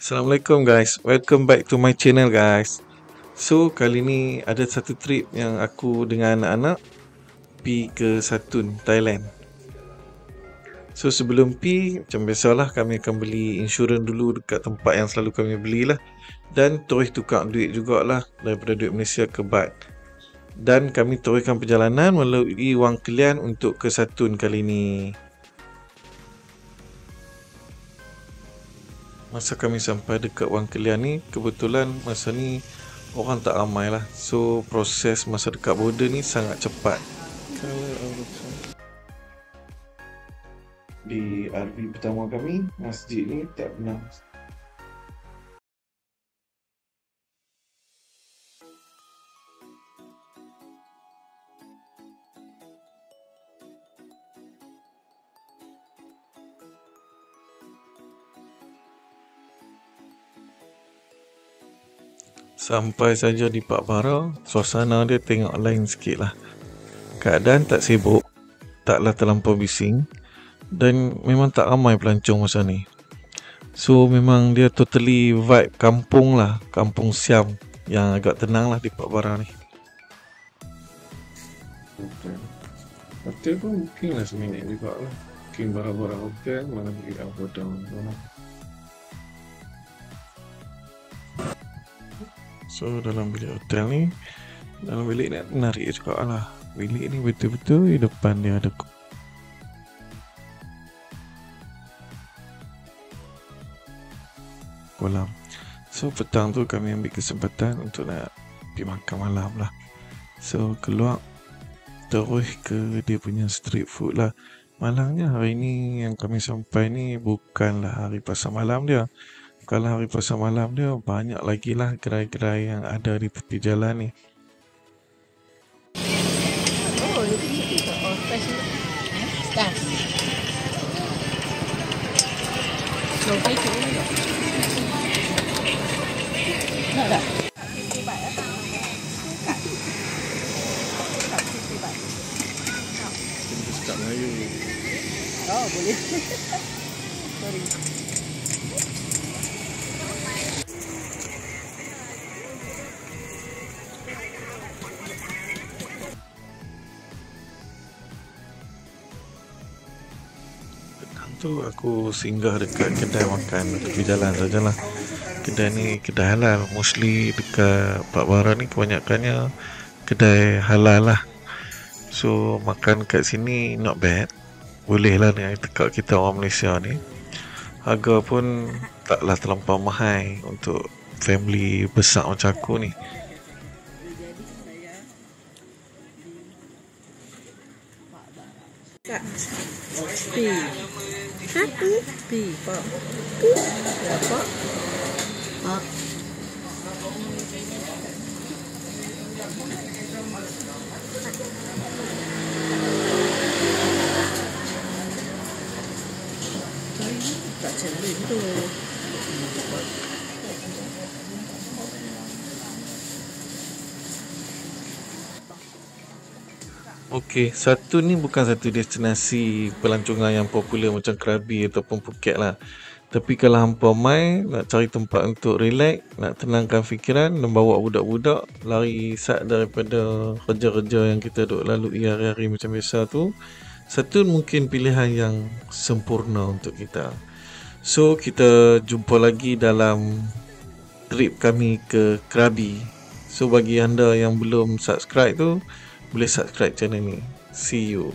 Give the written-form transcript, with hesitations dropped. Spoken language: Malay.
Assalamualaikum guys, welcome back to my channel guys. So kali ni ada satu trip yang aku dengan anak-anak pergi ke Satun, Thailand. So sebelum pergi, macam biasalah kami akan beli insurans dulu dekat tempat yang selalu kami belilah. Dan terus tukar duit jugalah daripada duit Malaysia ke Baht. Dan kami teruskan perjalanan melalui Wang Kelian untuk ke Satun kali ni. Masa kami sampai dekat Wang Kelian ni, kebetulan masa ni orang tak ramai lah. So proses masa dekat border ni sangat cepat. Di RV pertama kami, masjid ni tak pernah. Sampai saja di Pak Bara, suasana dia tengok lain sikit lah. Keadaan tak sibuk, taklah terlampau bising, dan memang tak ramai pelancong masa ni. So memang dia totally vibe kampung lah, kampung Siam yang agak tenang lah di Pak Bara ni. Hotel pun booking lah seminit juga lah. Booking barang-barang hotel, mana pergi hotel mana. So dalam bilik hotel ni, dalam bilik ni menarik juga lah. Bilik ni betul-betul di depan dia ada kolam. So petang tu kami ambil kesempatan untuk nak pergi makan malam lah. So keluar terus ke dia punya street food lah. Malangnya hari ni yang kami sampai ni bukanlah hari pasar malam dia. Kalau hari pasar malam dia, banyak lagi lah gerai-gerai yang ada di tepi jalan ni. Oh, ini fresh stars. Đồ thấy chủ Nggak ada. Cakap Melayu. Oh, boleh. Sorry. Tu aku singgah dekat kedai makan tepi jalan sajalah. Kedai ni kedai halal, mostly dekat Pak Bara ni kebanyakannya kedai halal lah. So makan kat sini not bad, boleh lah dengan tekak kita orang Malaysia ni. Harga pun taklah terlampau mahal untuk family besar macam aku ni. Pi. Satu. Pi. Pak. Pi. Berapa? Pak. Tak cermin tu. Okey, Satun ni bukan satu destinasi pelancongan yang popular macam Krabi ataupun Phuket lah. Tapi kalau hampa mai nak cari tempat untuk relax, nak tenangkan fikiran dan bawa budak-budak lari sat daripada kerja-kerja yang kita duk lalui hari-hari macam biasa tu, Satun mungkin pilihan yang sempurna untuk kita. So kita jumpa lagi dalam trip kami ke Krabi. So bagi anda yang belum subscribe tu, boleh subscribe channel ni. See you.